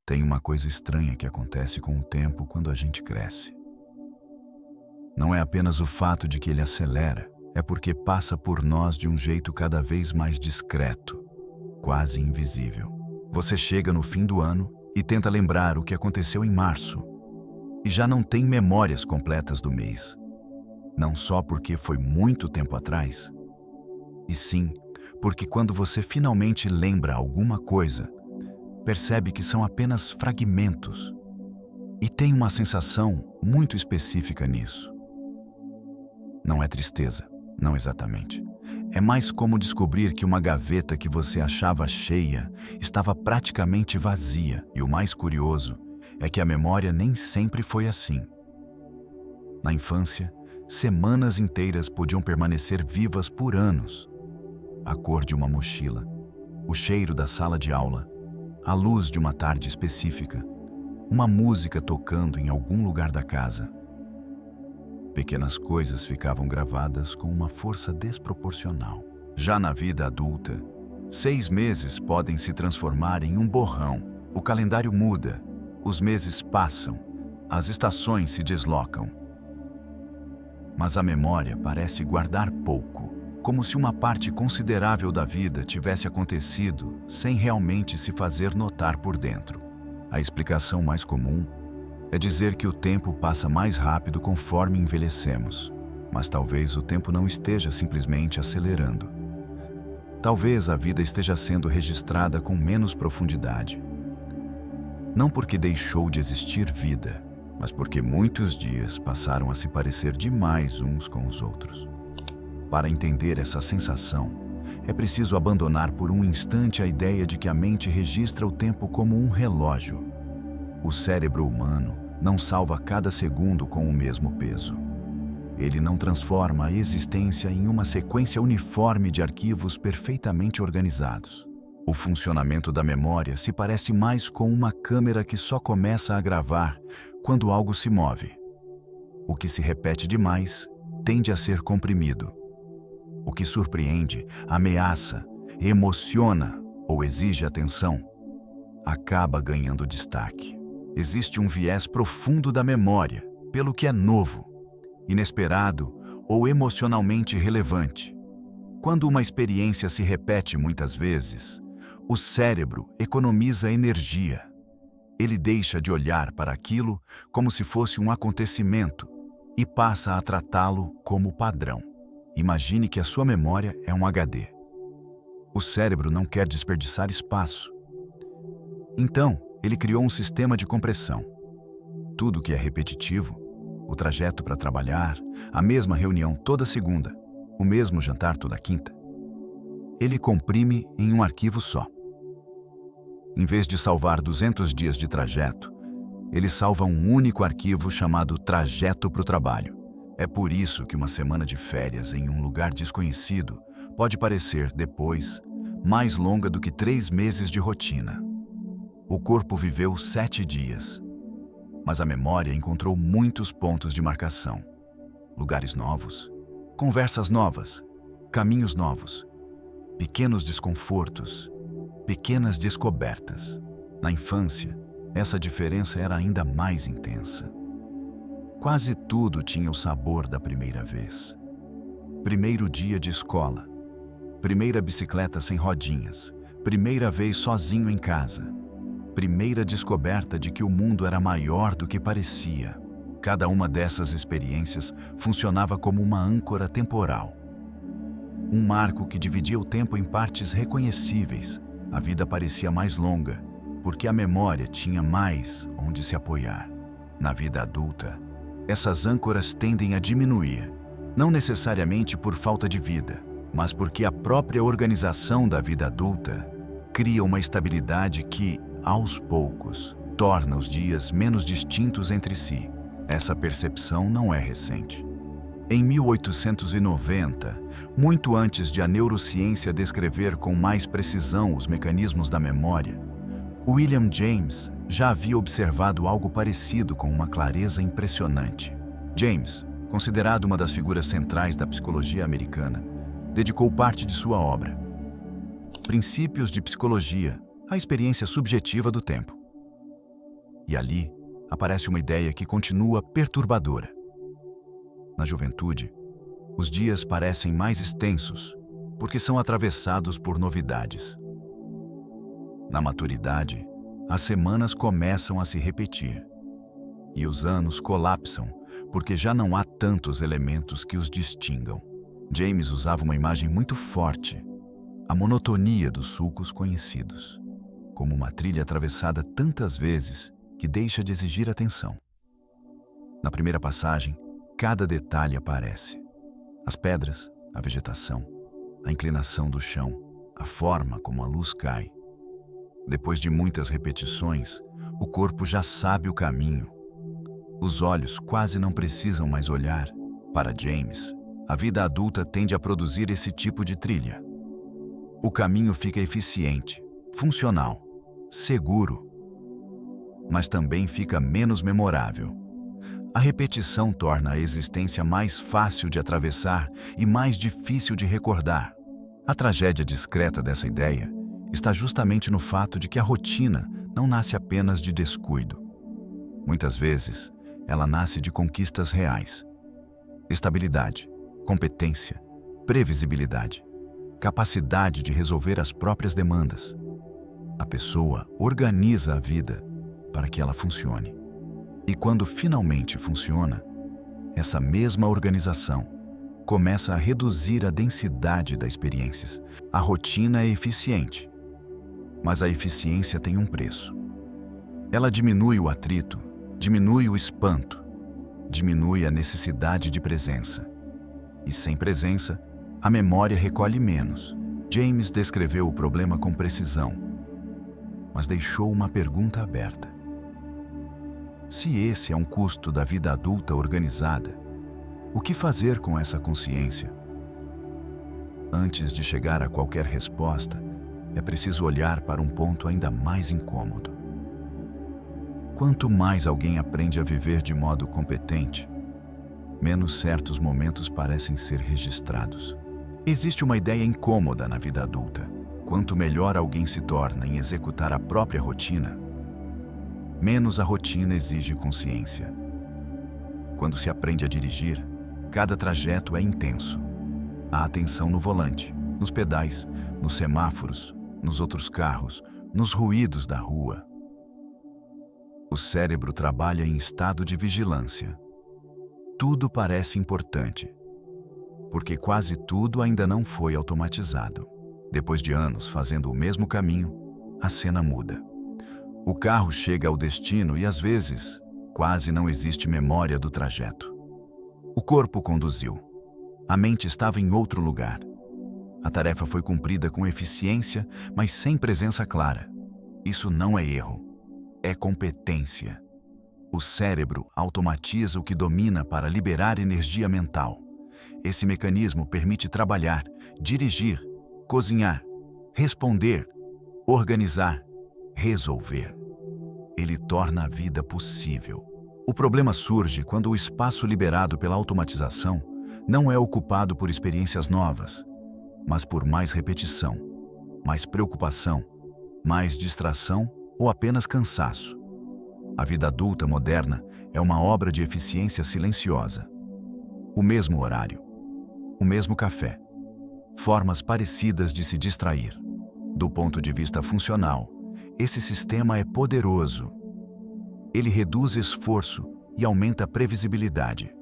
Tem uma coisa estranha que acontece com o tempo quando a gente cresce. Não é apenas o fato de que ele acelera, é porque passa por nós de um jeito cada vez mais discreto, quase invisível. Você chega no fim do ano e tenta lembrar o que aconteceu em março, e já não tem memórias completas do mês. Não só porque foi muito tempo atrás, e sim porque quando você finalmente lembra alguma coisa, percebe que são apenas fragmentos. E tem uma sensação muito específica nisso. Não é tristeza, não exatamente. É mais como descobrir que uma gaveta que você achava cheia estava praticamente vazia. E o mais curioso é que a memória nem sempre foi assim. Na infância, semanas inteiras podiam permanecer vivas por anos. A cor de uma mochila, o cheiro da sala de aula, a luz de uma tarde específica, uma música tocando em algum lugar da casa. Pequenas coisas ficavam gravadas com uma força desproporcional. Já na vida adulta, 6 meses podem se transformar em um borrão. O calendário muda, os meses passam, as estações se deslocam. Mas a memória parece guardar pouco, como se uma parte considerável da vida tivesse acontecido sem realmente se fazer notar por dentro. A explicação mais comum é dizer que o tempo passa mais rápido conforme envelhecemos, mas talvez o tempo não esteja simplesmente acelerando. Talvez a vida esteja sendo registrada com menos profundidade. Não porque deixou de existir vida, mas porque muitos dias passaram a se parecer demais uns com os outros. Para entender essa sensação, é preciso abandonar por um instante a ideia de que a mente registra o tempo como um relógio. O cérebro humano não salva cada segundo com o mesmo peso. Ele não transforma a existência em uma sequência uniforme de arquivos perfeitamente organizados. O funcionamento da memória se parece mais com uma câmera que só começa a gravar quando algo se move. O que se repete demais tende a ser comprimido. O que surpreende, ameaça, emociona ou exige atenção, acaba ganhando destaque. Existe um viés profundo da memória, pelo que é novo, inesperado ou emocionalmente relevante. Quando uma experiência se repete muitas vezes, o cérebro economiza energia. Ele deixa de olhar para aquilo como se fosse um acontecimento e passa a tratá-lo como padrão. Imagine que a sua memória é um HD. O cérebro não quer desperdiçar espaço. Então, ele criou um sistema de compressão. Tudo que é repetitivo, o trajeto para trabalhar, a mesma reunião toda segunda, o mesmo jantar toda quinta, ele comprime em um arquivo só. Em vez de salvar 200 dias de trajeto, ele salva um único arquivo chamado trajeto para o trabalho. É por isso que uma semana de férias em um lugar desconhecido pode parecer, depois, mais longa do que 3 meses de rotina. O corpo viveu 7 dias, mas a memória encontrou muitos pontos de marcação. Lugares novos, conversas novas, caminhos novos, pequenos desconfortos, pequenas descobertas. Na infância, essa diferença era ainda mais intensa. Quase tudo tinha o sabor da primeira vez. Primeiro dia de escola, primeira bicicleta sem rodinhas, primeira vez sozinho em casa, primeira descoberta de que o mundo era maior do que parecia. Cada uma dessas experiências funcionava como uma âncora temporal. Um marco que dividia o tempo em partes reconhecíveis. A vida parecia mais longa, porque a memória tinha mais onde se apoiar. Na vida adulta, essas âncoras tendem a diminuir, não necessariamente por falta de vida, mas porque a própria organização da vida adulta cria uma estabilidade que, aos poucos, torna os dias menos distintos entre si. Essa percepção não é recente. Em 1890, muito antes de a neurociência descrever com mais precisão os mecanismos da memória, William James já havia observado algo parecido com uma clareza impressionante. James, considerado uma das figuras centrais da psicologia americana, dedicou parte de sua obra, Princípios de Psicologia, à experiência subjetiva do tempo. E ali aparece uma ideia que continua perturbadora. Na juventude, os dias parecem mais extensos, porque são atravessados por novidades. Na maturidade, as semanas começam a se repetir, e os anos colapsam, porque já não há tantos elementos que os distingam. James usava uma imagem muito forte, a monotonia dos sulcos conhecidos, como uma trilha atravessada tantas vezes que deixa de exigir atenção. Na primeira passagem, cada detalhe aparece. As pedras, a vegetação, a inclinação do chão, a forma como a luz cai. Depois de muitas repetições, o corpo já sabe o caminho. Os olhos quase não precisam mais olhar. Para James, a vida adulta tende a produzir esse tipo de trilha. O caminho fica eficiente, funcional, seguro, mas também fica menos memorável. A repetição torna a existência mais fácil de atravessar e mais difícil de recordar. A tragédia discreta dessa ideia está justamente no fato de que a rotina não nasce apenas de descuido. Muitas vezes, ela nasce de conquistas reais. Estabilidade, competência, previsibilidade, capacidade de resolver as próprias demandas. A pessoa organiza a vida para que ela funcione. E quando finalmente funciona, essa mesma organização começa a reduzir a densidade das experiências. A rotina é eficiente, mas a eficiência tem um preço. Ela diminui o atrito, diminui o espanto, diminui a necessidade de presença. E sem presença, a memória recolhe menos. James descreveu o problema com precisão, mas deixou uma pergunta aberta. Se esse é um custo da vida adulta organizada, o que fazer com essa consciência? Antes de chegar a qualquer resposta, é preciso olhar para um ponto ainda mais incômodo. Quanto mais alguém aprende a viver de modo competente, menos certos momentos parecem ser registrados. Existe uma ideia incômoda na vida adulta. Quanto melhor alguém se torna em executar a própria rotina, menos a rotina exige consciência. Quando se aprende a dirigir, cada trajeto é intenso. Há atenção no volante, nos pedais, nos semáforos, nos outros carros, nos ruídos da rua. O cérebro trabalha em estado de vigilância. Tudo parece importante, porque quase tudo ainda não foi automatizado. Depois de anos fazendo o mesmo caminho, a cena muda. O carro chega ao destino e, às vezes, quase não existe memória do trajeto. O corpo conduziu. A mente estava em outro lugar. A tarefa foi cumprida com eficiência, mas sem presença clara. Isso não é erro, é competência. O cérebro automatiza o que domina para liberar energia mental. Esse mecanismo permite trabalhar, dirigir, cozinhar, responder, organizar, resolver. Ele torna a vida possível. O problema surge quando o espaço liberado pela automatização não é ocupado por experiências novas, mas por mais repetição, mais preocupação, mais distração ou apenas cansaço. A vida adulta moderna é uma obra de eficiência silenciosa. O mesmo horário, o mesmo café, formas parecidas de se distrair. Do ponto de vista funcional, esse sistema é poderoso. Ele reduz esforço e aumenta a previsibilidade.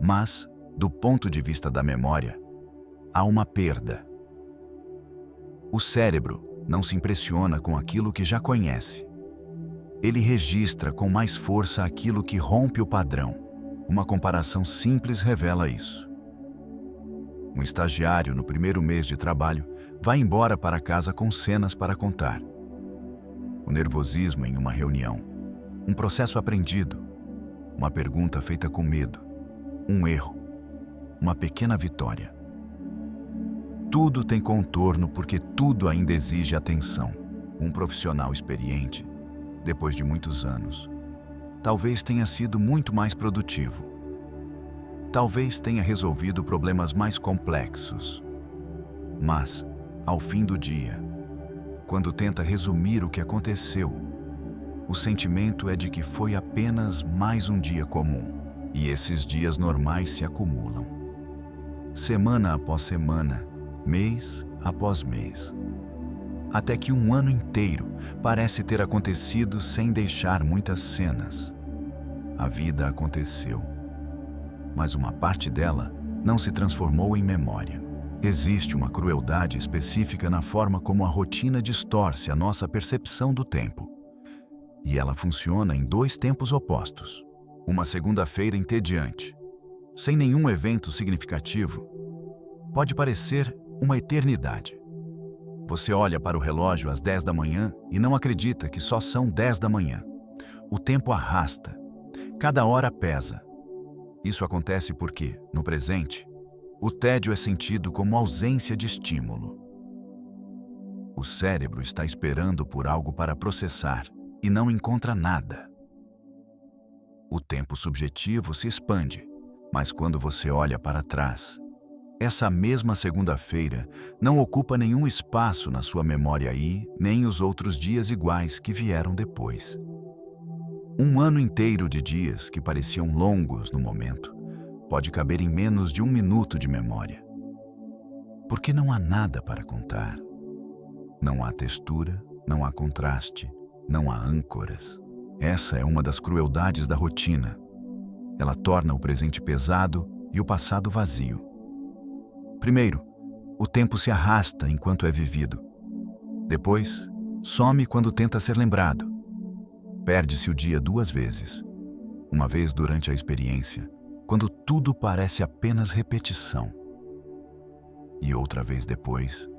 Mas, do ponto de vista da memória, há uma perda. O cérebro não se impressiona com aquilo que já conhece. Ele registra com mais força aquilo que rompe o padrão. Uma comparação simples revela isso. Um estagiário, no primeiro mês de trabalho, vai embora para casa com cenas para contar. O nervosismo em uma reunião, um processo aprendido, uma pergunta feita com medo, um erro, uma pequena vitória. Tudo tem contorno porque tudo ainda exige atenção. Um profissional experiente, depois de muitos anos, talvez tenha sido muito mais produtivo. Talvez tenha resolvido problemas mais complexos. Mas, ao fim do dia, quando tenta resumir o que aconteceu, o sentimento é de que foi apenas mais um dia comum, e esses dias normais se acumulam. Semana após semana, mês após mês. Até que um ano inteiro parece ter acontecido sem deixar muitas cenas. A vida aconteceu, mas uma parte dela não se transformou em memória. Existe uma crueldade específica na forma como a rotina distorce a nossa percepção do tempo. E ela funciona em dois tempos opostos. Uma segunda-feira entediante, sem nenhum evento significativo, pode parecer uma eternidade. Você olha para o relógio às 10 da manhã e não acredita que só são 10 da manhã. O tempo arrasta. Cada hora pesa. Isso acontece porque, no presente, o tédio é sentido como ausência de estímulo. O cérebro está esperando por algo para processar e não encontra nada. O tempo subjetivo se expande, mas quando você olha para trás, essa mesma segunda-feira não ocupa nenhum espaço na sua memória e nem os outros dias iguais que vieram depois. Um ano inteiro de dias que pareciam longos no momento pode caber em menos de um minuto de memória. Porque não há nada para contar. Não há textura, não há contraste, não há âncoras. Essa é uma das crueldades da rotina. Ela torna o presente pesado e o passado vazio. Primeiro, o tempo se arrasta enquanto é vivido. Depois, some quando tenta ser lembrado. Perde-se o dia duas vezes. Uma vez durante a experiência, quando tudo parece apenas repetição. E outra vez depois,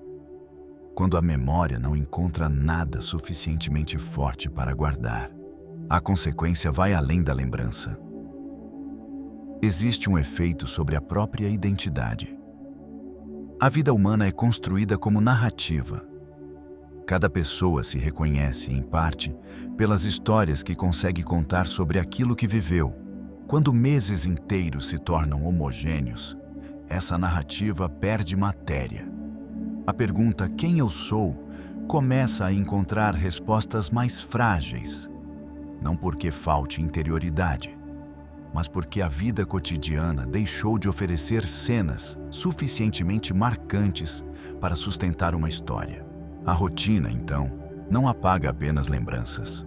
quando a memória não encontra nada suficientemente forte para guardar. A consequência vai além da lembrança. Existe um efeito sobre a própria identidade. A vida humana é construída como narrativa. Cada pessoa se reconhece, em parte, pelas histórias que consegue contar sobre aquilo que viveu. Quando meses inteiros se tornam homogêneos, essa narrativa perde matéria. A pergunta "quem eu sou?" começa a encontrar respostas mais frágeis. Não porque falte interioridade, mas porque a vida cotidiana deixou de oferecer cenas suficientemente marcantes para sustentar uma história. A rotina, então, não apaga apenas lembranças.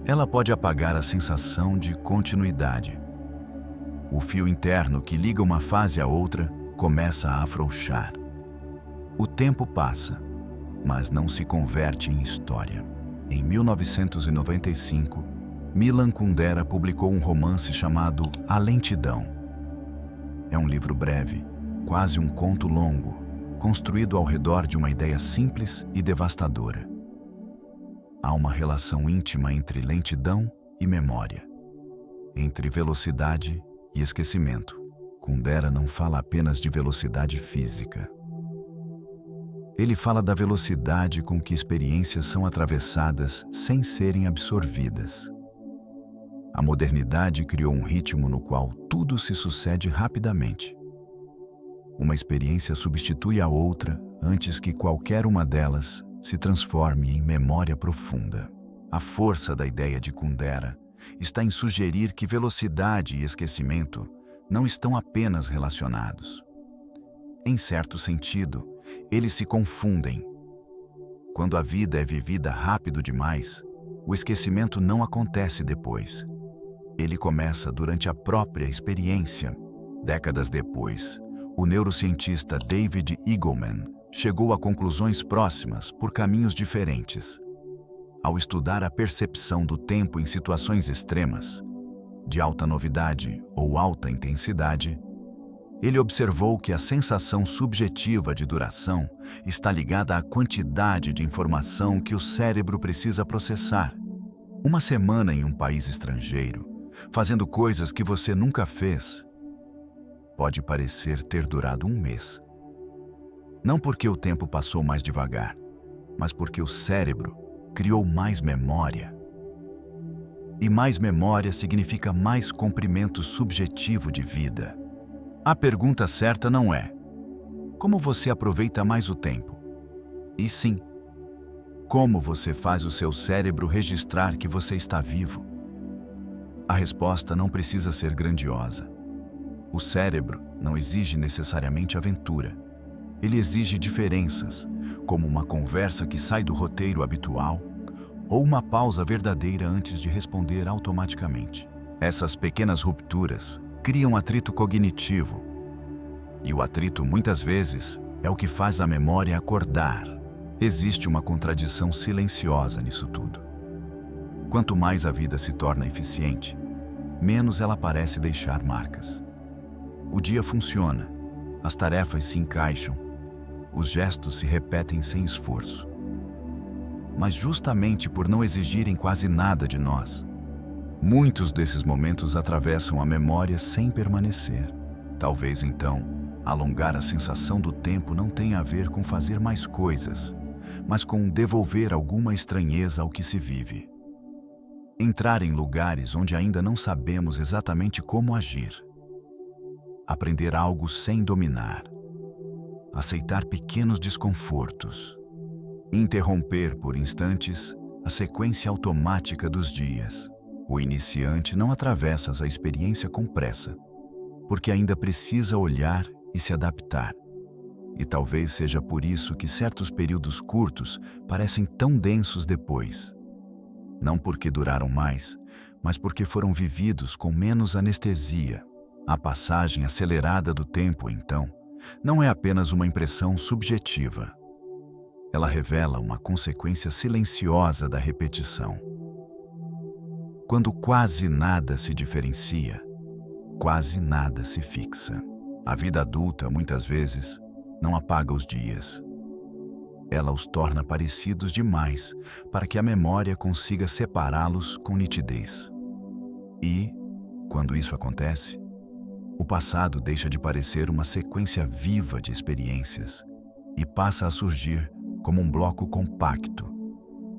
Ela pode apagar a sensação de continuidade. O fio interno que liga uma fase à outra começa a afrouxar. O tempo passa, mas não se converte em história. Em 1995, Milan Kundera publicou um romance chamado A Lentidão. É um livro breve, quase um conto longo, construído ao redor de uma ideia simples e devastadora. Há uma relação íntima entre lentidão e memória, entre velocidade e esquecimento. Kundera não fala apenas de velocidade física. Ele fala da velocidade com que experiências são atravessadas sem serem absorvidas. A modernidade criou um ritmo no qual tudo se sucede rapidamente. Uma experiência substitui a outra antes que qualquer uma delas se transforme em memória profunda. A força da ideia de Kundera está em sugerir que velocidade e esquecimento não estão apenas relacionados. Em certo sentido, eles se confundem. Quando a vida é vivida rápido demais, o esquecimento não acontece depois. Ele começa durante a própria experiência. Décadas depois, o neurocientista David Eagleman chegou a conclusões próximas por caminhos diferentes. Ao estudar a percepção do tempo em situações extremas, de alta novidade ou alta intensidade, ele observou que a sensação subjetiva de duração está ligada à quantidade de informação que o cérebro precisa processar. Uma semana em um país estrangeiro, fazendo coisas que você nunca fez, pode parecer ter durado um mês. Não porque o tempo passou mais devagar, mas porque o cérebro criou mais memória. E mais memória significa mais comprimento subjetivo de vida. A pergunta certa não é: como você aproveita mais o tempo? E sim: Como você faz o seu cérebro registrar que você está vivo? A resposta não precisa ser grandiosa. O cérebro não exige necessariamente aventura. Ele exige diferenças, como uma conversa que sai do roteiro habitual ou uma pausa verdadeira antes de responder automaticamente. Essas pequenas rupturas criam atrito cognitivo. E o atrito, muitas vezes, é o que faz a memória acordar. Existe uma contradição silenciosa nisso tudo. Quanto mais a vida se torna eficiente, menos ela parece deixar marcas. O dia funciona, as tarefas se encaixam, os gestos se repetem sem esforço. Mas justamente por não exigirem quase nada de nós, muitos desses momentos atravessam a memória sem permanecer. Talvez então, alongar a sensação do tempo não tenha a ver com fazer mais coisas, mas com devolver alguma estranheza ao que se vive. Entrar em lugares onde ainda não sabemos exatamente como agir. Aprender algo sem dominar. Aceitar pequenos desconfortos. Interromper por instantes a sequência automática dos dias. O iniciante não atravessa essa experiência com pressa, porque ainda precisa olhar e se adaptar. E talvez seja por isso que certos períodos curtos parecem tão densos depois. Não porque duraram mais, mas porque foram vividos com menos anestesia. A passagem acelerada do tempo, então, não é apenas uma impressão subjetiva. Ela revela uma consequência silenciosa da repetição. Quando quase nada se diferencia, quase nada se fixa. A vida adulta, muitas vezes, não apaga os dias. Ela os torna parecidos demais para que a memória consiga separá-los com nitidez. E, quando isso acontece, o passado deixa de parecer uma sequência viva de experiências e passa a surgir como um bloco compacto,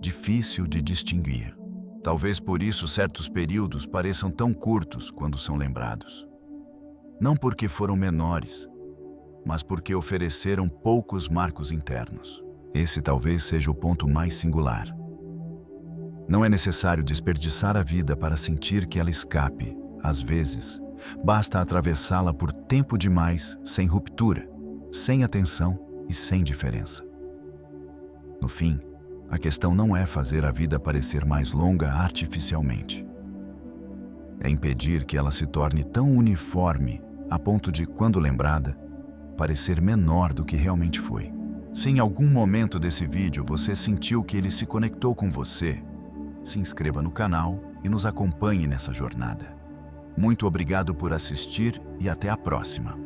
difícil de distinguir. Talvez por isso certos períodos pareçam tão curtos quando são lembrados. Não porque foram menores, mas porque ofereceram poucos marcos internos. Esse talvez seja o ponto mais singular. Não é necessário desperdiçar a vida para sentir que ela escape. Às vezes, basta atravessá-la por tempo demais, sem ruptura, sem atenção e sem diferença. No fim, a questão não é fazer a vida parecer mais longa artificialmente. É impedir que ela se torne tão uniforme a ponto de, quando lembrada, parecer menor do que realmente foi. Se em algum momento desse vídeo você sentiu que ele se conectou com você, se inscreva no canal e nos acompanhe nessa jornada. Muito obrigado por assistir e até a próxima.